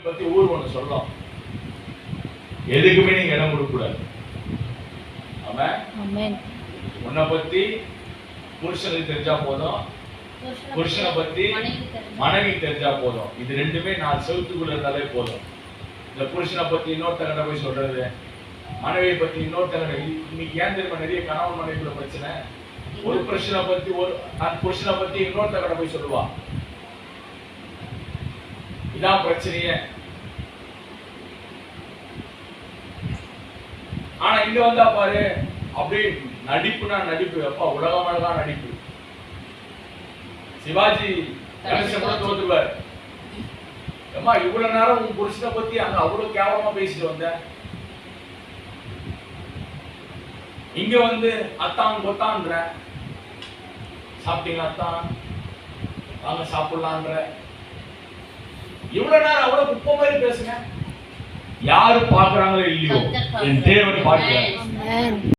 பத்தி ஊர் ஒண்ணு சொல்லலாம், எதுக்குமே நீங்க இடம் கொடுக்க கூடாது. ஆமென். உன்னை பத்தி புருஷனுக்கு தெரிஞ்சா போதும், புருஷனை பத்தி மனைவி தெரிஞ்சா போதும். இது ரெண்டுமே 4 செவத்துக்குள்ள இருந்தாலே போதும். இந்த புருஷனை பத்தி இன்னொருத்தங்கிட்ட போய் சொல்றது, மனைவியை பத்தி இன்னொருத்தங்கிட்ட, இன்னைக்கு ஏன் தெரியுமா நிறைய கணவன் மனைவிக்குள்ள பிரச்சனை? ஒரு புருஷனை பத்தி இன்னொருத்தங்கிட்ட போய் சொல்லுவா. இதான் பிரச்சனையே. ஆனா இங்க வந்தா பாரு, அப்படியே நடிப்புனா நடிப்பு, அப்பா உலகம் அழகா நடிப்பு. சிவாஜி கணேசன் கூட தோத்துவார். அம்மா இவ்வளவு நேரம் உன் புருஷனை பத்தி அங்க அவ்வளவு கேவலமா பேசிட்டு வந்த, இங்க வந்து அத்தான் கொத்தான்ற, சாப்பிட்டீங்களா அத்தான், வாங்க சாப்பிடலான்ற, இவ்வளவு நேரம் அவ்வளவு குப்பை மாதிரி பேசுங்க. யாரு பாக்குறாங்களோ இல்லையோ, என் தேவன் பார்க்கிறார்.